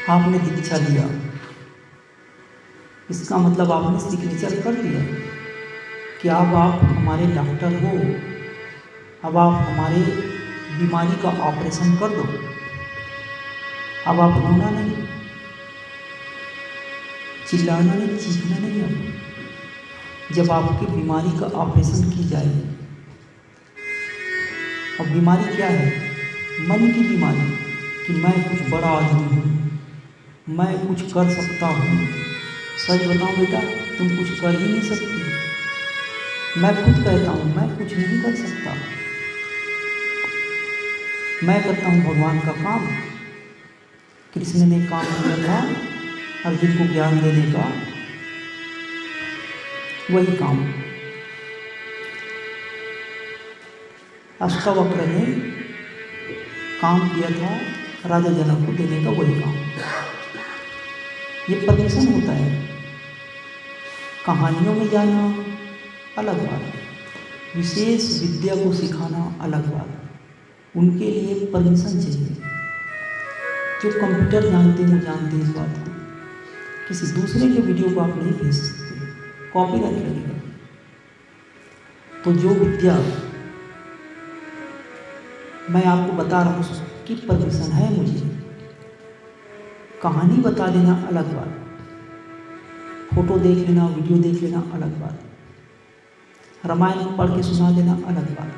आपने दीक्षा लिया, इसका मतलब आपने सिग्नेचर कर दिया कि अब आप हमारे डॉक्टर हो, अब आप हमारे बीमारी का ऑपरेशन कर दो। अब आप रोना नहीं, चिल्लाना नहीं, चीखना नहीं। अब जब आपकी बीमारी का ऑपरेशन की जाए, अब बीमारी क्या है? मन की बीमारी कि मैं कुछ बड़ा आदमी हूँ, मैं कुछ कर सकता हूँ। सच बताऊँ बेटा, तुम कुछ कर ही नहीं सकती। मैं खुद कहता हूँ मैं कुछ नहीं कर सकता। मैं करता हूँ भगवान का काम। कृष्ण ने काम किया था अर्जुन को ज्ञान देने का, वही काम अष्टावक्र ने काम किया था राजा जनक को देने का, वही काम। ये परमिशन होता है। कहानियों में जाना अलग बात, विशेष विद्या को सिखाना अलग बात। उनके लिए परमिशन चाहिए। जो कंप्यूटर जानते हैं वो जानते हैं इस बात को। किसी दूसरे के वीडियो को आप नहीं भेज सकते, कॉपीराइट लगेगा। तो जो विद्या मैं आपको बता रहा हूँ उसकी परमिशन है मुझे। कहानी बता देना अलग बात, फोटो देख लेना, वीडियो देख लेना अलग बात, रामायण पढ़ के सुना देना अलग बात।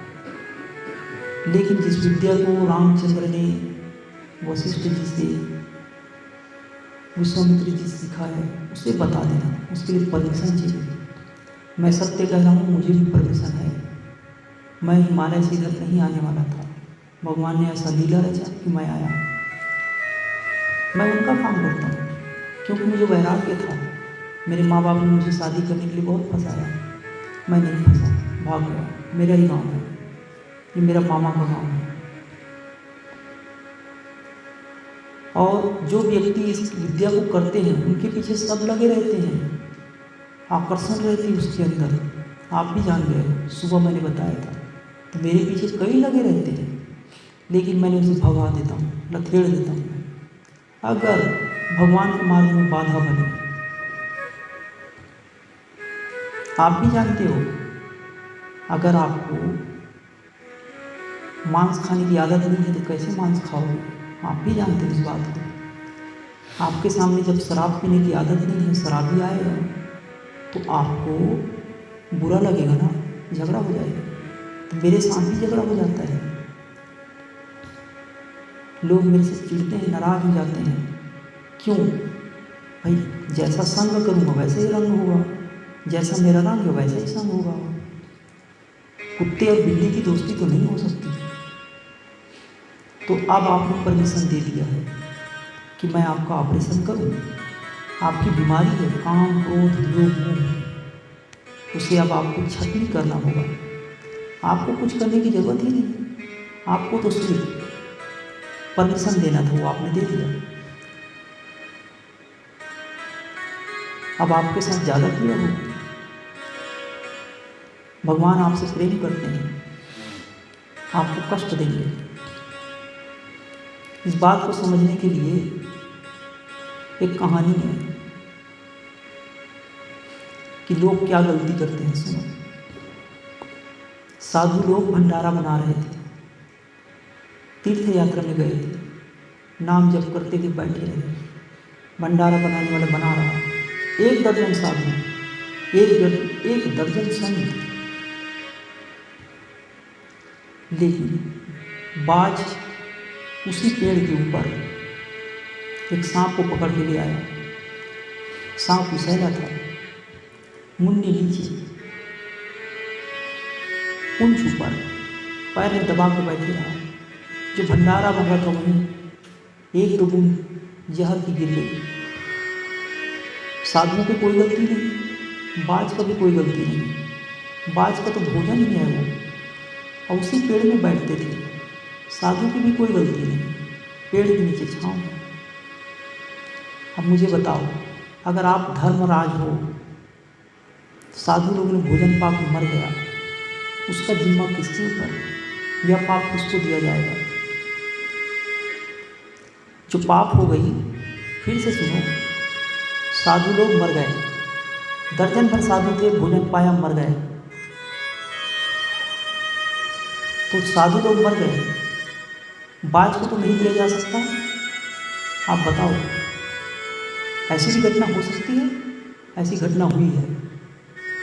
लेकिन जिस विद्या को रामचंद्र ने वशिष्ठ जी से, विश्वामित्र जी से सीखा है, उसे बता देना, उसके लिए परमिशन चाहिए। मैं सत्य कह रहा हूँ, मुझे भी परमिशन है। मैं हिमालय से इधर नहीं आने वाला था, भगवान ने ऐसा लीला रचा कि मैं आया। मैं उनका काम करता हूँ क्योंकि मुझे वैराग्य था। मेरे माँ बाप ने मुझे शादी करने के लिए बहुत फंसाया, मैं नहीं फंसा, भाग गया। मेरा ही गाँव है, ये मेरा मामा का गाँव है। और जो व्यक्ति इस विद्या को करते हैं उनके पीछे सब लगे रहते हैं, आकर्षण रहती है उसके अंदर। आप भी जान गए, सुबह मैंने बताया था। तो मेरे पीछे कई लगे रहते हैं, लेकिन मैंने उसे भगा देता हूँ, लथेड़ देता हूँ। अगर भगवान के मार्ग में बाधा बने, आप भी जानते हो, अगर आपको मांस खाने की आदत नहीं है तो कैसे मांस खाओगे? आप भी जानते हो इस बात को। आपके सामने जब शराब पीने की आदत नहीं है, शराबी आएगा तो आपको बुरा लगेगा ना, झगड़ा हो जाएगा। तो मेरे साथ भी झगड़ा हो जाता है, लोग मेरे से चिढ़ते हैं, नाराज हो जाते हैं। क्यों भाई? जैसा संग करूँगा वैसे ही रंग होगा, जैसा मेरा रंग है वैसा ही संग होगा। कुत्ते और बिल्ली की दोस्ती तो नहीं हो सकती। तो अब आपने परमिशन दे दिया है कि मैं आपका ऑपरेशन करूं। आपकी बीमारी है काम, क्रोध, लोभ, मोह, उसे अब आपको छटनी करना होगा। आपको कुछ करने की जरूरत ही नहीं, आपको तो सिर्फ परमिशन देना था, वो आपने दे दिया। अब आपके साथ ज़्यादा क्यों हो? भगवान आपसे प्रेम करते हैं, आपको कष्ट देंगे। इस बात को समझने के लिए एक कहानी है कि लोग क्या गलती करते हैं। सुनो, साधु लोग भंडारा बना रहे थे, तीर्थ यात्रा में गए थे, नाम जप करते हुए बैठे रहे। भंडारा बनाने वाला बना रहा, 1 दर्जन साधु, 1 दर्जन संत। लेकिन बाज उसी पेड़ के ऊपर एक सांप को पकड़ के ले आया। सांप विषैला था, मुन्नी नीचे, पूंछ ऊपर, पैर में दबा के बैठे रहा। जो भंडारा बन रहा था वहीं 1-2 बूंद जहर की गिर गई। साधुओं की कोई गलती नहीं, बाज का भी कोई गलती नहीं। बाज का तो भोजन ही है वो, और उसी पेड़ में बैठते थे। साधु की भी कोई गलती नहीं, पेड़ के नीचे छाँव है। अब मुझे बताओ, अगर आप धर्मराज हो, साधु लोगों ने भोजन पा के मर गया, उसका जिम्मा किसके ऊपर? यह पाप किसको दिया जाएगा? जो पाप हो गई फिर से सुनो। साधु लोग मर गए, दर्जन भर साधु थे, भोजन पाया मर गए। तो साधु लोग मर गए, बाज को तो नहीं दिया जा सकता। आप बताओ, ऐसी भी घटना हो सकती है? ऐसी घटना हुई है।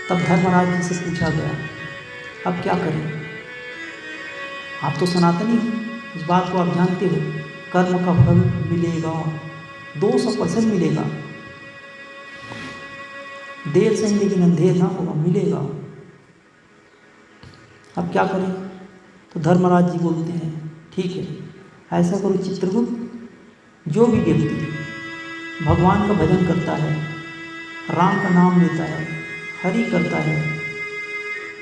तब धर्मराज जी से पूछा गया, अब क्या करें? आप तो सनातनी हो, इस बात को आप जानते हो, कर्म का फल मिलेगा, 200% मिलेगा, देर से ही लेकिन अंधेर ना होगा, मिलेगा। अब क्या करें? तो धर्मराज जी बोलते हैं, ठीक है, ऐसा करो चित्रगुप्त, जो भी व्यक्ति भगवान का भजन करता है, राम का नाम लेता है, हरि करता है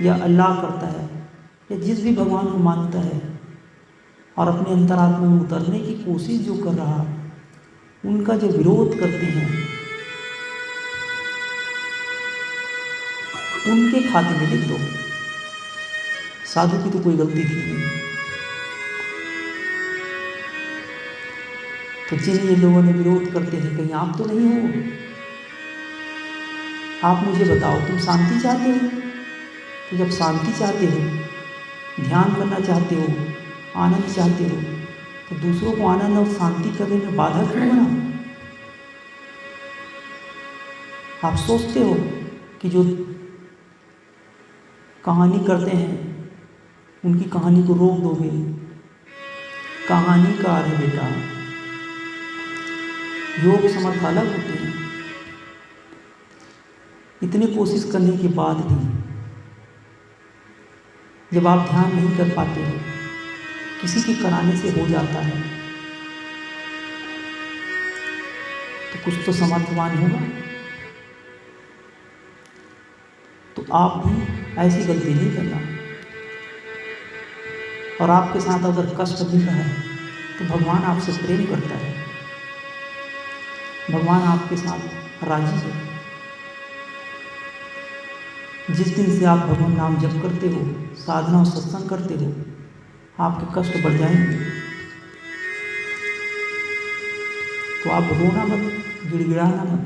या अल्लाह करता है या जिस भी भगवान को मानता है और अपने अंतरात्मा में उतरने की कोशिश जो कर रहा, उनका जो विरोध करते हैं, उनके खाते में लिख दो। साधु की तो कोई गलती थी नहीं। तो जिन ये लोगों ने विरोध करते हैं, कहीं आप तो नहीं हो? आप मुझे बताओ, तुम शांति चाहते हो? तो जब शांति चाहते हो, ध्यान करना चाहते हो, आनंद चाहते हो, तो दूसरों को आनंद और शांति करने में बाधा क्यों बना? आप सोचते हो कि जो कहानी करते हैं उनकी कहानी को रोक दोगे? कहानीकार है बेटा, योग समर्थ अलग होते हैं। इतनी कोशिश करने के बाद भी जब आप ध्यान नहीं कर पाते हो, किसी के कराने से हो जाता है, तो कुछ तो समर्थवान होगा। तो आप भी ऐसी गलती नहीं करना। और आपके साथ अगर कष्ट मिल रहा है तो भगवान आपसे प्रेम करता है, भगवान आपके साथ राजी है। जिस दिन से आप भगवान नाम जप करते हो, साधना और सत्संग करते हो, आपके कष्ट बढ़ जाएंगे। तो आप रोना मत, गिड़गिड़ाना मत।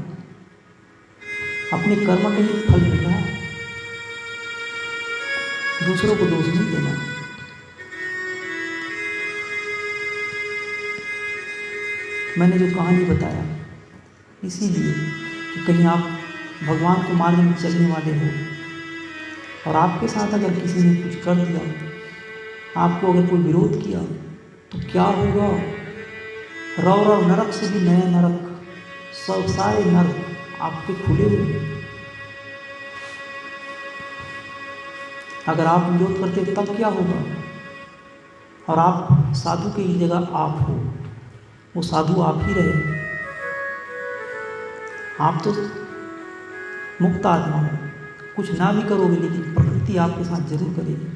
अपने कर्म का ही फल मिल रहा है, दूसरों को दोष नहीं देना। मैंने जो कहानी बताया इसीलिए कि कहीं आप भगवान के मार्ग में चलने वाले हो और आपके साथ अगर किसी ने कुछ कर दिया, आपको अगर कोई विरोध किया, तो क्या होगा? रव रव नरक से भी नया नरक, सब सारे नरक आपके खुले हुए हैं। अगर आप विरोध करते तब क्या होगा? और आप साधु की जगह आप हो, वो साधु आप ही रहे। आप तो मुक्त आत्मा हो, कुछ ना भी करोगे लेकिन प्रकृति आपके साथ जरूर करेगी।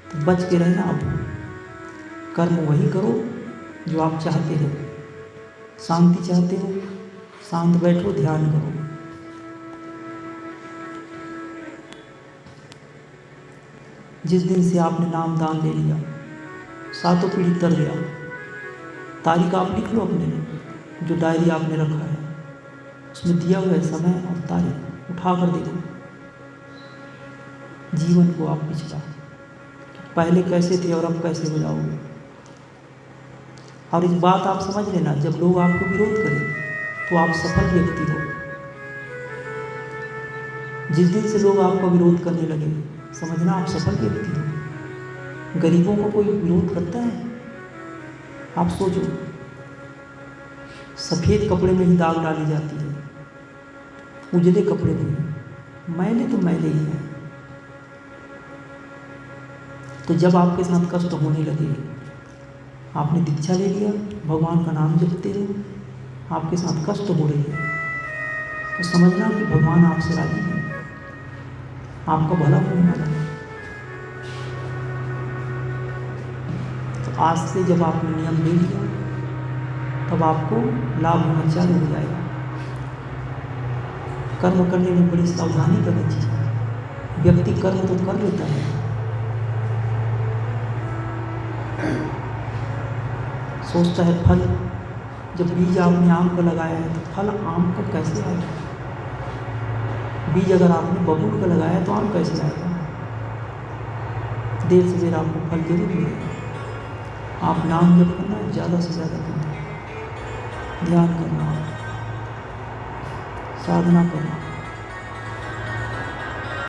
तो बच के रहना। आप कर्म वही करो जो आप चाहते हो। शांति चाहते हो, शांत बैठो, ध्यान करो। जिस दिन से आपने नाम दान ले लिया, सातों पीढ़ी तर गया। तारीख आप लिख लो अपने जो डायरी आपने रखा है, उसमें दिया हुआ है समय और तारीख, उठा कर देखो जीवन को आप पिछड़ा, पहले कैसे थे और अब कैसे हो जाओगे। और इस बात आप समझ लेना, जब लोग आपको विरोध करें तो आप सफल व्यक्ति हो। जिस दिन से लोग आपका विरोध करने लगे, समझना आप सफल व्यक्ति हो। गरीबों को कोई विरोध करता है? आप सोचो, सफ़ेद कपड़े में ही दाग डाली जाती है, उजले कपड़े में मैले तो मैले ही है। तो जब आपके साथ कष्ट होने लगे, आपने दीक्षा ले लिया, भगवान का नाम जपते हो, आपके साथ कष्ट हो रही है, तो समझना कि भगवान आपसे राजी है, आपका भला होने वाला है। तो आज से जब आपने नियम ले लिया, तब आपको लाभ होना चालू हो जाएगा। कर्म करने में बड़ी सावधानी करनी चाहिए। व्यक्ति कर्म तो कर लेता है, सोचता है फल जब बीज आपने आम का लगाया है तो फल आम का कैसे आएगा? बीज अगर आपने बबूल का लगाया तो आम कैसे आएगा? देर से देर आपको फल जरूर मिलेगा। आप नाम जप करना, ज़्यादा से ज़्यादा करना, ध्यान करना, साधना करना।